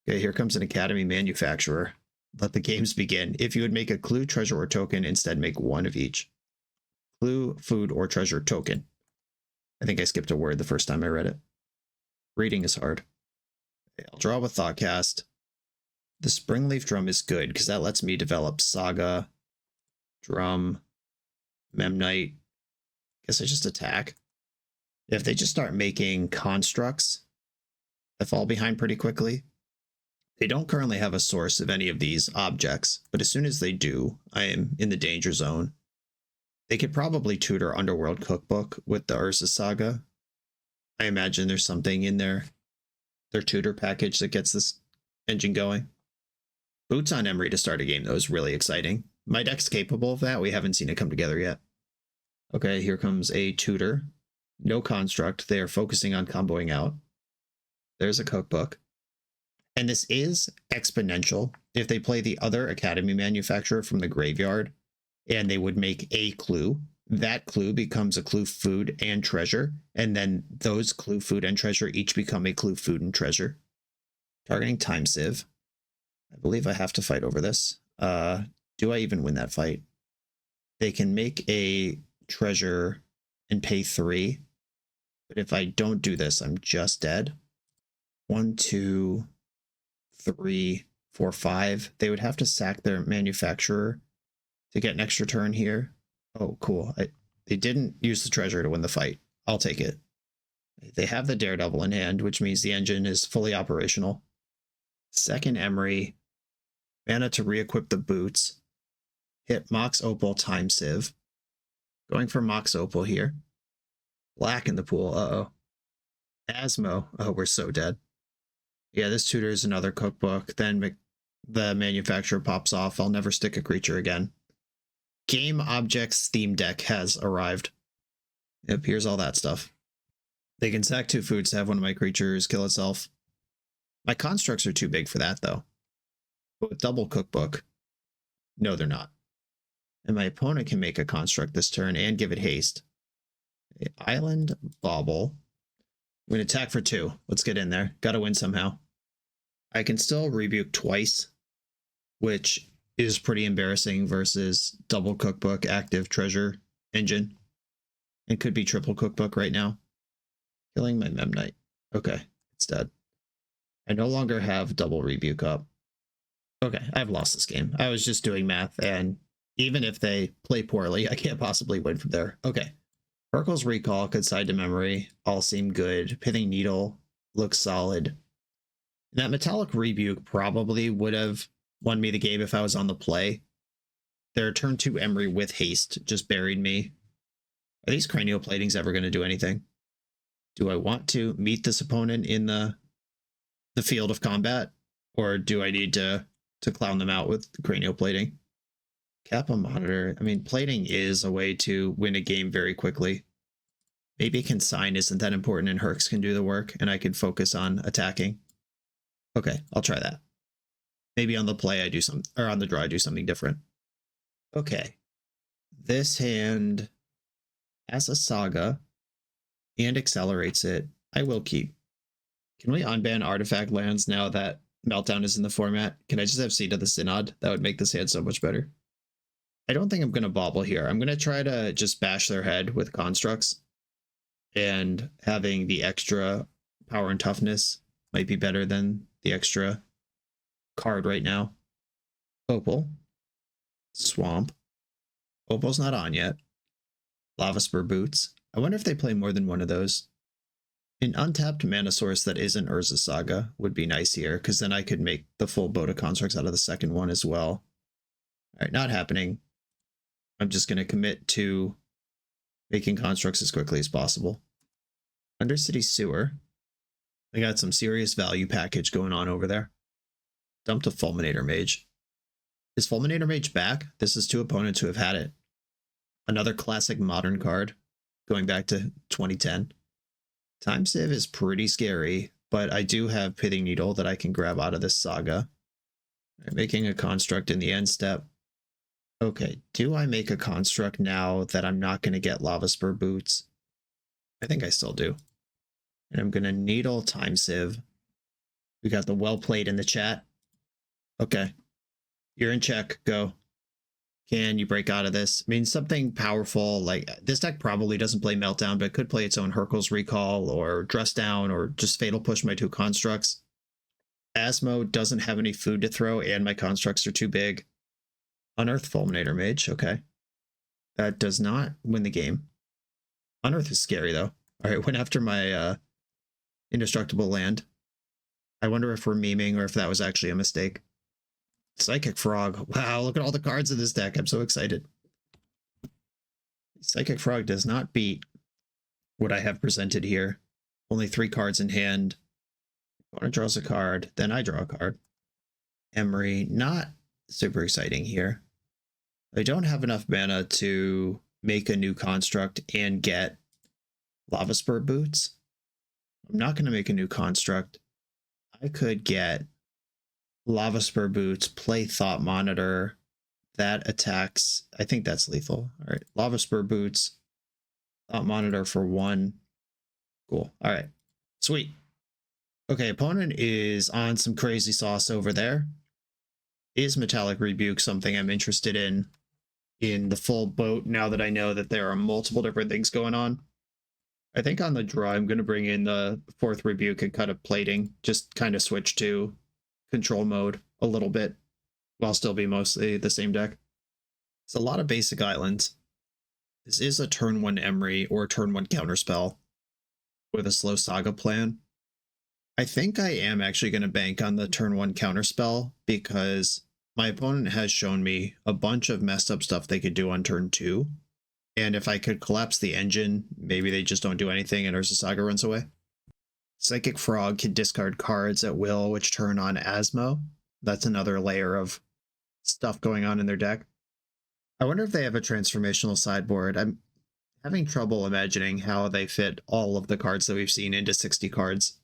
Okay, here comes an Academy Manufacturer. Let the games begin. If you would make a clue, treasure, or token, instead make one of each. Clue, food, or treasure token. I think I skipped a word the first time I read it. Reading is hard. Okay, I'll draw with Thoughtcast. The Springleaf Drum is good because that lets me develop Saga, Drum, Memnite. Guess I just attack. If they just start making constructs, I fall behind pretty quickly. They don't currently have a source of any of these objects, but as soon as they do, I am in the danger zone. They could probably tutor Underworld Cookbook with the Ursa Saga. I imagine there's something in their tutor package that gets this engine going. Boots on Emery to start a game, though, is really exciting. My deck's capable of that. We haven't seen it come together yet. Okay, here comes a tutor. No construct. They are focusing on comboing out. There's a cookbook. And this is exponential. If they play the other Academy Manufacturer from the graveyard, and they would make a clue, that clue becomes a clue, food, and treasure. And then those clue, food, and treasure each become a clue, food, and treasure. Targeting Time Civ. I believe I have to fight over this. Do I even win that fight? They can make a treasure and pay 3. But if I don't do this, I'm just dead. 1, 2, 3, 4, 5. They would have to sack their manufacturer to get an extra turn here. Oh, cool. They didn't use the treasure to win the fight. I'll take it. They have the Daredevil in hand, which means the engine is fully operational. Second Emery. Mana to re-equip the boots. Hit Mox Opal, Time Civ. Going for Mox Opal here. Black in the pool. Uh-oh. Asmo. Oh, we're so dead. Yeah, this tutor is another cookbook. Then the manufacturer pops off. I'll never stick a creature again. Game Objects theme deck has arrived. Yep, here's all that stuff. They can sack 2 foods to have one of my creatures kill itself. My constructs are too big for that, though. But with double cookbook, no, they're not. And my opponent can make a construct this turn and give it haste. Island Bauble. I'm going to attack for 2. Let's get in there. Got to win somehow. I can still rebuke twice, which is pretty embarrassing versus double cookbook, active treasure engine. It could be triple cookbook right now. Killing my Memnite. Okay, it's dead. I no longer have double rebuke up. Okay, I've lost this game. I was just doing math, and even if they play poorly, I can't possibly win from there. Okay. Urkel's Recall could side to memory. All seem good. Pithing Needle looks solid. That Metallic Rebuke probably would have won me the game if I was on the play. Their turn 2 Emery with haste just buried me. Are these cranial platings ever going to do anything? Do I want to meet this opponent in the field of combat? Or do I need to clown them out with cranial plating? Kappa Monitor. I mean, plating is a way to win a game very quickly. Maybe Consign isn't that important and Herx can do the work and I can focus on attacking. Okay, I'll try that. Maybe on the play I do some, or on the draw I do something different. Okay. This hand has a Saga and accelerates it. I will keep. Can we unban artifact lands now that Meltdown is in the format? Can I just have Seed of the Synod? That would make this hand so much better. I don't think I'm going to bobble here. I'm going to try to just bash their head with constructs and having the extra power and toughness might be better than the extra card right now. Opal. Swamp. Opal's not on yet. Lava Spur Boots. I wonder if they play more than one of those. An untapped mana source that isn't Urza Saga would be nice here, because then I could make the full boat of constructs out of the second one as well. Alright, not happening. I'm just going to commit to making constructs as quickly as possible. Undercity Sewer. I got some serious value package going on over there. Dumped a Fulminator Mage. Is Fulminator Mage back? This is two opponents who have had it. Another classic modern card, going back to 2010. Time Sieve is pretty scary, but I do have Pithing Needle that I can grab out of this saga. I'm making a construct in the end step. Okay, do I make a construct now that I'm not going to get Lava Spur Boots? I think I still do. And I'm going to Needle Time Sieve. We got the well played in the chat. Okay. You're in check. Go. Can you break out of this? I mean, something powerful, like this deck probably doesn't play Meltdown, but it could play its own Hercule's Recall or Dress Down or just Fatal Push my two constructs. Asmo doesn't have any food to throw and my constructs are too big. Unearth Fulminator Mage, okay. That does not win the game. Unearth is scary though. All right, went after my Indestructible Land. I wonder if we're memeing or if that was actually a mistake. Psychic Frog. Wow, look at all the cards in this deck. I'm so excited. Psychic Frog does not beat what I have presented here. Only 3 cards in hand. Opponent draws a card, then I draw a card. Emery, not super exciting here. I don't have enough mana to make a new construct and get Lava Spur Boots. I'm not going to make a new construct. I could get Lava Spur Boots, play Thought Monitor. That attacks. I think that's lethal. All right. Lava Spur Boots. Thought Monitor for 1. Cool. All right. Sweet. Okay. Opponent is on some crazy sauce over there. Is Metallic Rebuke something I'm interested in the full boat now that I know that there are multiple different things going on? I think on the draw, I'm going to bring in the 4th Rebuke and cut a Plating. Just kind of switch to control mode a little bit while still be mostly the same deck. It's a lot of basic islands. This is a turn 1 Emery or turn 1 counterspell with a slow saga plan. I think I am actually going to bank on the turn 1 counterspell because my opponent has shown me a bunch of messed up stuff they could do on turn 2. And if I could collapse the engine, maybe they just don't do anything and Urza Saga runs away. Psychic Frog can discard cards at will, which turn on Asmo. That's another layer of stuff going on in their deck. I wonder if they have a transformational sideboard. I'm having trouble imagining how they fit all of the cards that we've seen into 60 cards.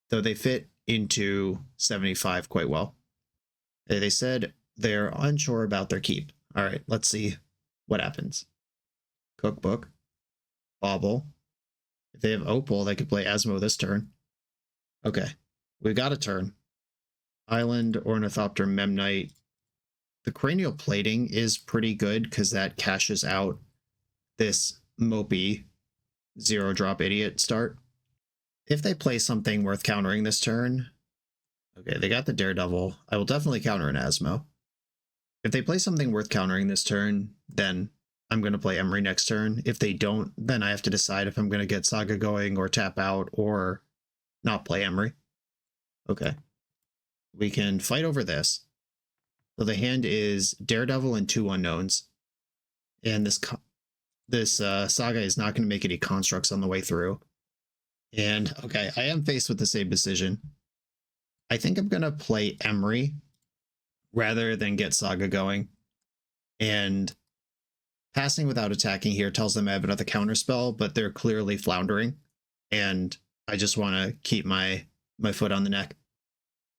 Though they fit into 75 quite well. They said they're unsure about their keep. All right, let's see what happens. Cookbook. Bauble. If they have Opal, they could play Asmo this turn. Okay, we got a turn. Island, Ornithopter, Memnite. The Cranial Plating is pretty good because that cashes out this mopey 0-drop idiot start. If they play something worth countering this turn, okay, they got the Daredevil. I will definitely counter an Asmo. If they play something worth countering this turn, then I'm going to play Emery next turn. If they don't, then I have to decide if I'm going to get Saga going or tap out or not play Emery. Okay. We can fight over this. So the hand is Daredevil and 2 unknowns. And this Saga is not going to make any constructs on the way through. And okay, I am faced with the same decision. I think I'm going to play Emery rather than get Saga going. And passing without attacking here tells them I have another counterspell, but they're clearly floundering. And I just want to keep my foot on the neck.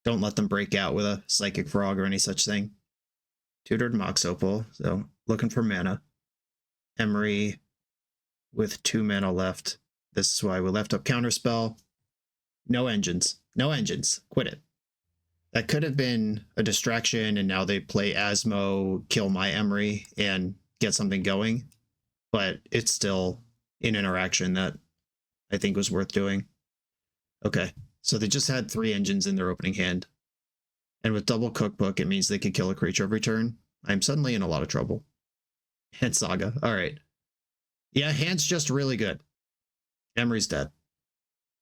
Don't let them break out with a Psychic Frog or any such thing. Tutored Mox Opal, so looking for mana. Emery with 2 mana left. This is why we left up counterspell. No engines. No engines. Quit it. That could have been a distraction, and now they play Asmo, kill my Emery, and get something going. But it's still an interaction that I think was worth doing. Okay, so they just had 3 engines in their opening hand. And with double cookbook, it means they could kill a creature every turn. I'm suddenly in a lot of trouble. And Saga. All right. Yeah, hand's just really good. Emery's dead.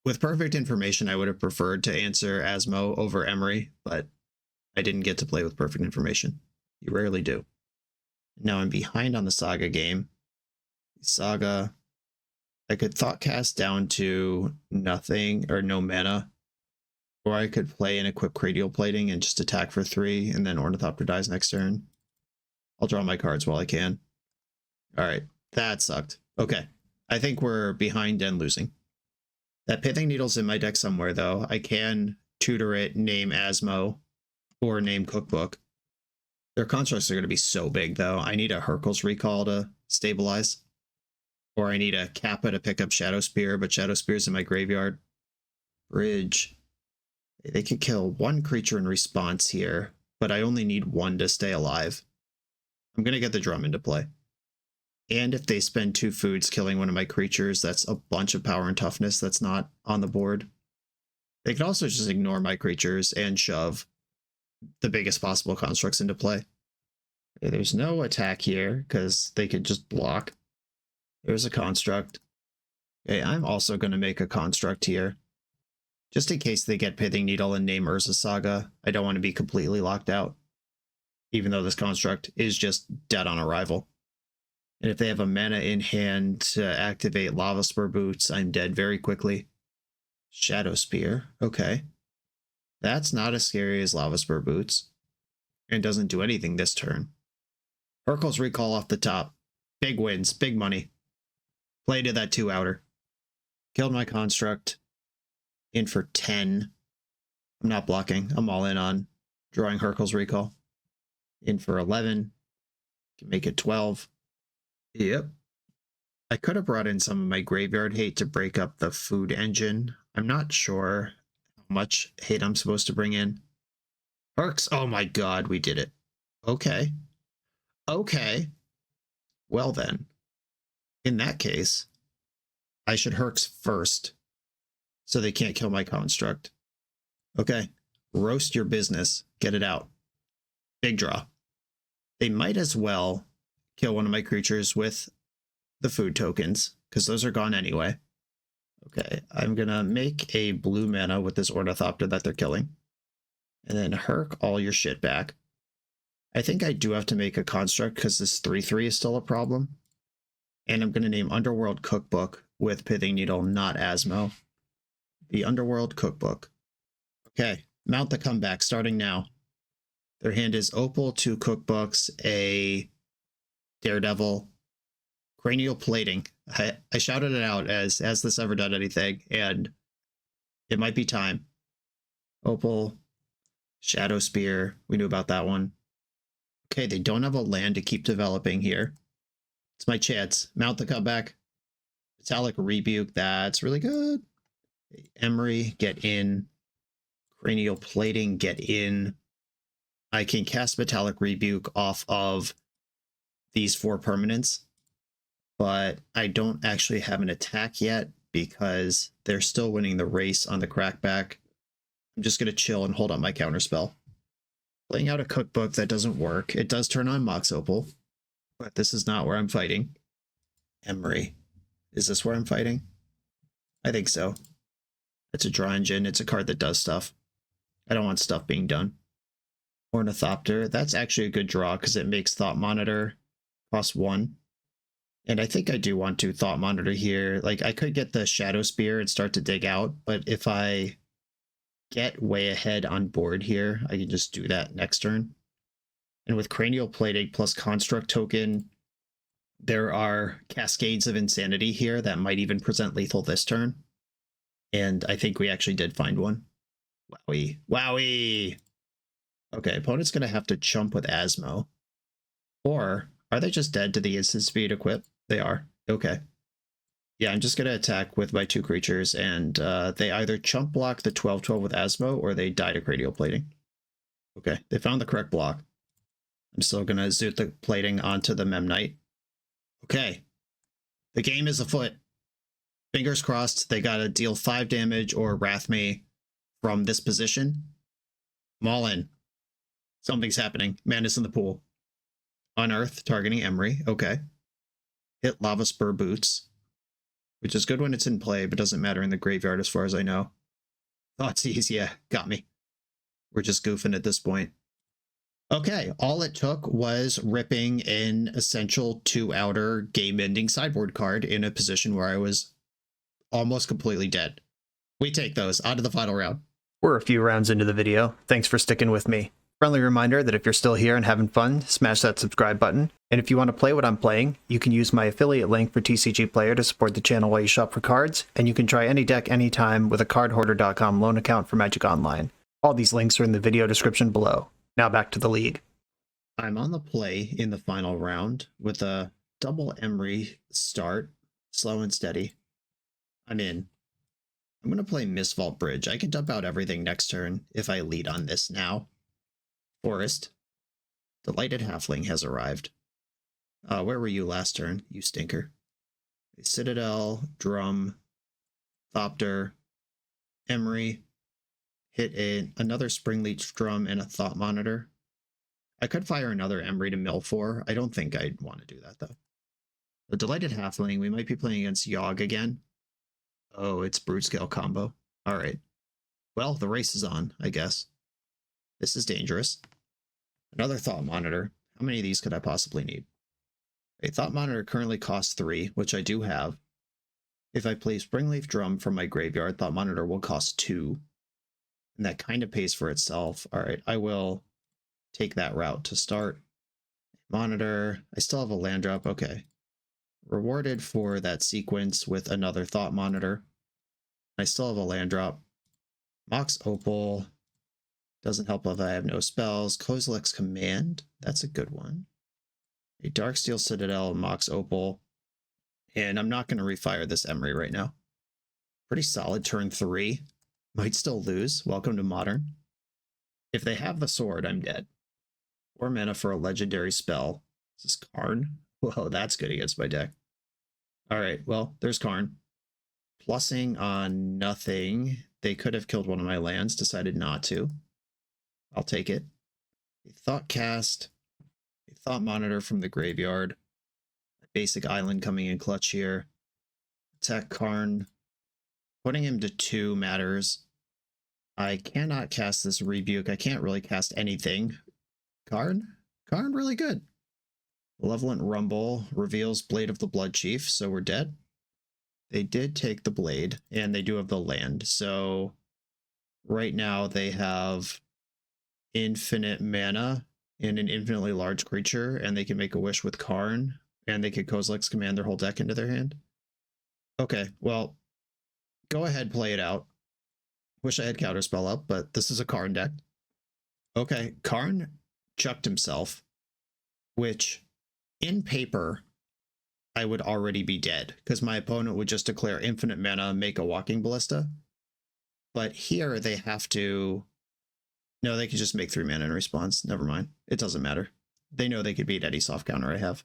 With perfect information, I would have preferred to answer Asmo over Emery, but I didn't get to play with perfect information. You rarely do. Now I'm behind on the Saga game. Saga, I could Thoughtcast down to nothing or no mana, or I could play and equip Cranial Plating and just attack for 3, and then Ornithopter dies next turn. I'll draw my cards while I can. All right, that sucked. Okay, I think we're behind and losing. That Pithing Needle's in my deck somewhere, though. I can tutor it, name Asmo, or name Cookbook. Their constructs are going to be so big, though. I need a Hurkyl's Recall to stabilize. Or I need a Kappa to pick up Shadow Spear, but Shadow Spear's in my graveyard. Bridge. They could kill 1 creature in response here, but I only need 1 to stay alive. I'm going to get the drum into play. And if they spend 2 foods killing one of my creatures, that's a bunch of power and toughness that's not on the board. They could also just ignore my creatures and shove the biggest possible constructs into play. Okay, there's no attack here because they could just block. There's a construct. Okay, I'm also going to make a construct here. Just in case they get Pithing Needle and name Urza Saga, I don't want to be completely locked out. Even though this construct is just dead on arrival. And if they have a mana in hand to activate Lava Spur Boots, I'm dead very quickly. Shadow Spear, okay. That's not as scary as Lava Spur Boots. And doesn't do anything this turn. Hurkyl's Recall off the top. Big wins, big money. Play to that 2-outer. Killed my construct. In for 10. I'm not blocking. I'm all in on drawing Hurkyl's Recall. In for 11. Can make it 12. Yep. I could have brought in some of my graveyard hate to break up the food engine. I'm not sure how much hate I'm supposed to bring in. Herx, oh my god, we did it. Okay. Okay. Well then. In that case, I should Herx first, so they can't kill my construct. Okay. Roast your business. Get it out. Big draw. They might as well kill one of my creatures with the food tokens, because those are gone anyway. Okay, I'm going to make a blue mana with this Ornithopter that they're killing. And then Herc all your shit back. I think I do have to make a construct because this 3/3 is still a problem. And I'm going to name Underworld Cookbook with Pithing Needle, not Asmo. The Underworld Cookbook. Okay, mount the comeback starting now. Their hand is Opal, 2 cookbooks, a Daredevil, Cranial Plating. I shouted it out as, has this ever done anything? And it might be time. Opal, Shadow Spear. We knew about that one. Okay, they don't have a land to keep developing here. It's my chance. Mount the comeback. Metallic Rebuke. That's really good. Emery, get in. Cranial Plating, get in. I can cast Metallic Rebuke off of these 4 permanents, but I don't actually have an attack yet because they're still winning the race on the crackback. I'm just going to chill and hold up my counterspell. Playing out a cookbook that doesn't work. It does turn on Mox Opal, but this is not where I'm fighting. Emery. Is this where I'm fighting? I think so. It's a draw engine. It's a card that does stuff. I don't want stuff being done. Ornithopter. That's actually a good draw because it makes Thought Monitor cost 1. And I think I do want to Thought Monitor here. Like, I could get the Shadow Spear and start to dig out, but if I get way ahead on board here, I can just do that next turn. And with Cranial Plating plus Construct Token, there are Cascades of Insanity here that might even present lethal this turn. And I think we actually did find one. Wowie. Wowie! Okay, opponent's going to have to chump with Asmo. Or are they just dead to the instant speed equip? They are. Okay. Yeah, I'm just going to attack with my 2 creatures, and they either chump block the 12/12 with Asmo, or they die to Cranial Plating. Okay, they found the correct block. I'm still going to zoot the plating onto the Memnite. Okay. The game is afoot. Fingers crossed they gotta deal 5 damage or Wrath Me from this position. I'm all in. Something's happening. Madness in the pool. Unearth, targeting Emery. Okay. Hit Lava Spur Boots, which is good when it's in play, but doesn't matter in the graveyard as far as I know. Thoughtseize, yeah, got me. We're just goofing at this point. Okay, all it took was ripping an essential 2-outer game-ending sideboard card in a position where I was almost completely dead. We take those out of the final round. We're a few rounds into the video. Thanks for sticking with me. Friendly reminder that if you're still here and having fun, smash that subscribe button. And if you want to play what I'm playing, you can use my affiliate link for TCG Player to support the channel while you shop for cards, and you can try any deck anytime with a cardhoarder.com loan account for Magic Online. All these links are in the video description below. Now back to the league. I'm on the play in the final round with a double Emery start, slow and steady. I'm in. I'm going to play Mistvault Bridge. I can dump out everything next turn if I lead on this now. Forest. Delighted Halfling has arrived. Where were you last turn, you stinker? Citadel, Drum, Thopter, Emery, hit another Springleaf Drum and a Thought Monitor. I could fire another Emery to mill 4. I don't think I'd want to do that, though. The Delighted Halfling, we might be playing against Yogg again. Oh, it's Brute Scale combo. All right. Well, the race is on, I guess. This is dangerous. Another Thought Monitor. How many of these could I possibly need? A Thought Monitor currently costs 3, which I do have. If I play Springleaf Drum from my graveyard, Thought Monitor will cost 2. And that kind of pays for itself. All right, I will take that route to start. Monitor. I still have a land drop. Okay. Rewarded for that sequence with another Thought Monitor. I still have a land drop. Mox Opal. Doesn't help if I have no spells. Kozilek's Command. That's a good one. A Darksteel Citadel, Mox Opal. And I'm not going to refire this Emery right now. Pretty solid turn 3. Might still lose. Welcome to Modern. If they have the sword, I'm dead. 4 mana for a legendary spell. Is this Karn? Whoa, that's good against my deck. Alright, well, there's Karn. Plussing on nothing. They could have killed one of my lands, decided not to. I'll take it. A Thought Cast. A Thought Monitor from the graveyard. A basic island coming in clutch here. Attack Karn. Putting him to 2 matters. I cannot cast this Rebuke. I can't really cast anything. Karn? Karn really good. Malevolent Rumble reveals Blade of the Blood Chief, so we're dead. They did take the blade, and they do have the land, so right now they have infinite mana and an infinitely large creature, and they can make a wish with Karn, and they could Kozilek's Command their whole deck into their hand. Okay, well, go ahead, play it out. Wish I had Counterspell up, but this is a Karn deck. Okay, Karn chucked himself, which in paper, I would already be dead because my opponent would just declare infinite mana, make a Walking Ballista. But here they have to... No, they could just make 3 mana in response. Never mind. It doesn't matter. They know they could beat any soft counter I have.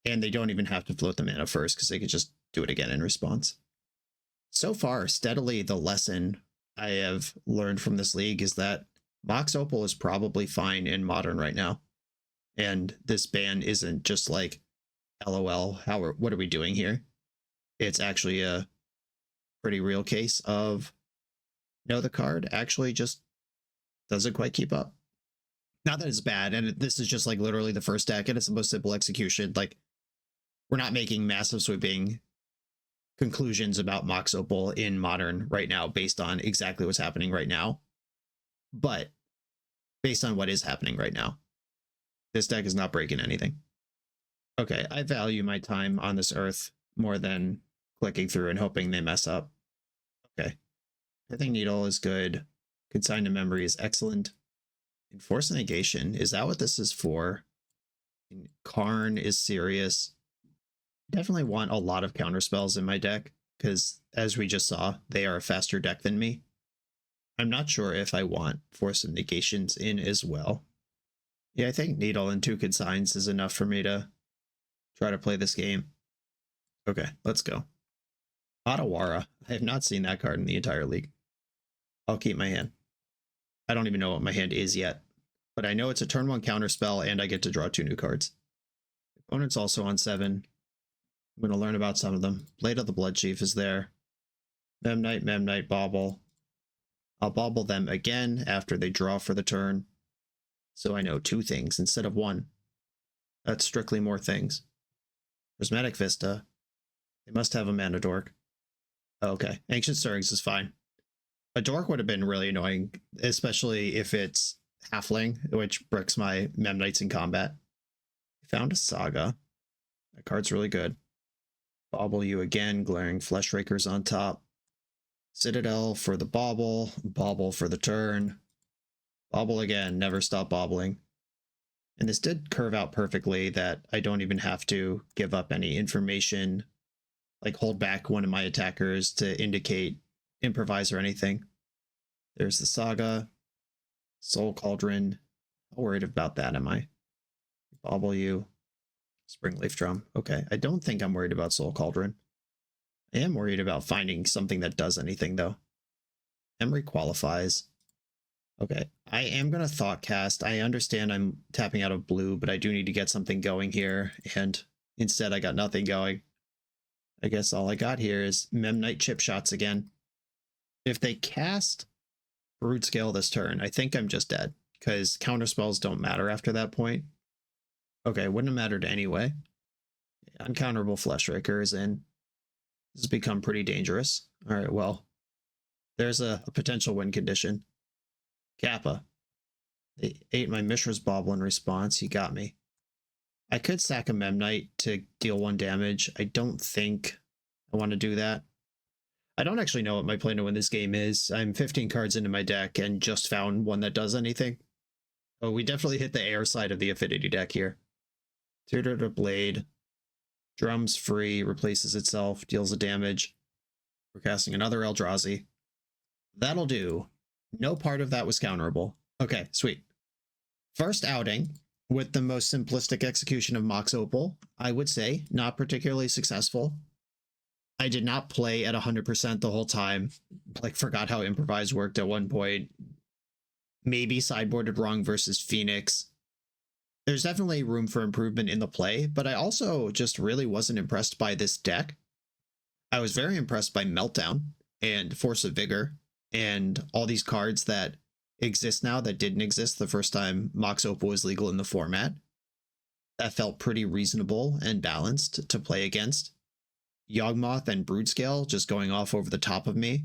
And they don't even have to float the mana first because they could just do it again in response. So far, steadily, the lesson I have learned from this league is that Mox Opal is probably fine in Modern right now. And this ban isn't just like, LOL, what are we doing here? It's actually a pretty real case of, no, the card actually just doesn't quite keep up. Not that it's bad, and this is just like literally the first deck, and it's the most simple execution. Like, we're not making massive sweeping conclusions about Mox Opal in Modern right now based on exactly what's happening right now. But based on what is happening right now, this deck is not breaking anything. Okay, I value my time on this earth more than clicking through and hoping they mess up. Okay. Pithing Needle is good. Consign to Memory is excellent. Enforce Negation, is that what this is for? Karn is serious. Definitely want a lot of counterspells in my deck, because as we just saw, they are a faster deck than me. I'm not sure if I want Force of Negations in as well. Yeah, I think Needle and 2 Consigns is enough for me to try to play this game. Okay, let's go. Otawara. I have not seen that card in the entire league. I'll keep my hand. I don't even know what my hand is yet, but I know it's a turn 1 counter spell and I get to draw 2 new cards. Opponent's also on 7. I'm going to learn about some of them. Blade of the Blood Chief is there. Memnite, Bauble. I'll Bauble them again after they draw for the turn. So I know 2 things instead of 1. That's strictly more things. Prismatic Vista. They must have a mana dork. Okay, Ancient Stirrings is fine. A dork would have been really annoying, especially if it's Halfling, which bricks my Memnites in combat. Found a Saga. That card's really good. Bauble you again, Glaring Fleshrakers on top. Citadel for the Bauble, Bauble for the turn. Bauble again, never stop bobbling. And this did curve out perfectly that I don't even have to give up any information, like hold back one of my attackers to indicate improvise or anything. There's the Saga, Soul Cauldron. How worried about that am I? Bauble you, Springleaf Drum. Okay, I don't think I'm worried about Soul Cauldron. I am worried about finding something that does anything though. Emery qualifies. Okay, I am going to Thought Cast. I understand I'm tapping out of blue, but I do need to get something going here, and instead I got nothing going. I guess all I got here is Memnite Chip Shots again. If they cast Brood Scale this turn, I think I'm just dead, because counterspells don't matter after that point. Okay, wouldn't have mattered anyway. Uncounterable Fleshraker is in. This has become pretty dangerous. Alright, well, there's a potential win condition. Kappa. They ate my Mishra's Bauble in response. He got me. I could sack a Memnite to deal 1 damage. I don't think I want to do that. I don't actually know what my plan to win this game is. I'm 15 cards into my deck and just found one that does anything. Oh, we definitely hit the air side of the Affinity deck here. Tutor to Blade. Drums free, replaces itself, deals a damage. We're casting another Eldrazi. That'll do. No part of that was counterable. Okay, sweet. First outing with the most simplistic execution of Mox Opal. I would say not particularly successful. I did not play at 100% the whole time. Like, forgot how improvise worked at one point. Maybe sideboarded wrong versus Phoenix. There's definitely room for improvement in the play, but I also just really wasn't impressed by this deck. I was very impressed by Meltdown and Force of Vigor and all these cards that exist now that didn't exist the first time Mox Opal was legal in the format. That felt pretty reasonable and balanced to play against. Yawgmoth and Broodscale just going off over the top of me,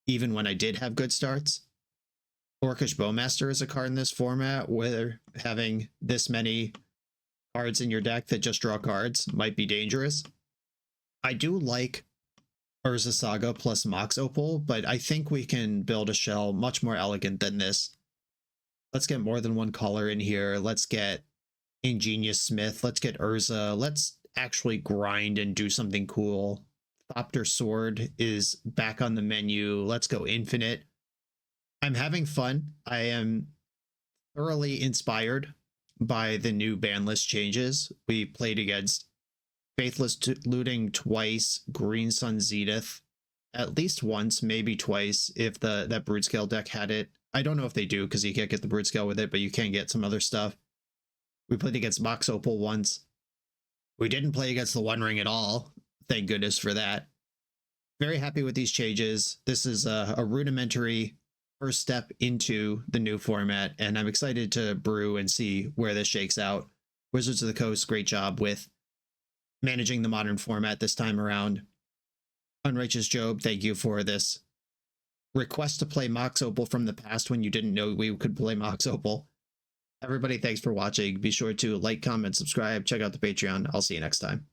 even when I did have good starts. Orcish Bowmaster is a card in this format where having this many cards in your deck that just draw cards might be dangerous. I do like Urza Saga plus Mox Opal, but I think we can build a shell much more elegant than this. Let's get more than one color in here. Let's get Ingenious Smith. Let's get Urza. Let's actually grind and do something cool. Thopter Sword is back on the menu. Let's go Infinite. I'm having fun. I am thoroughly inspired by the new ban list changes. We played against Faithless Looting twice, Green Sun Zenith at least once, maybe twice if that Broodscale deck had it. I don't know if they do because you can't get the Broodscale with it, but you can get some other stuff. We played against Mox Opal once. We didn't play against the One Ring at all. Thank goodness for that. Very happy with these changes. This is a rudimentary first step into the new format, and I'm excited to brew and see where this shakes out. Wizards of the Coast, great job with managing the modern format this time around. Unrighteous Job, thank you for this request to play Mox Opal from the past when you didn't know we could play Mox Opal. Everybody, thanks for watching. Be sure to like, comment, subscribe, check out the Patreon. I'll see you next time.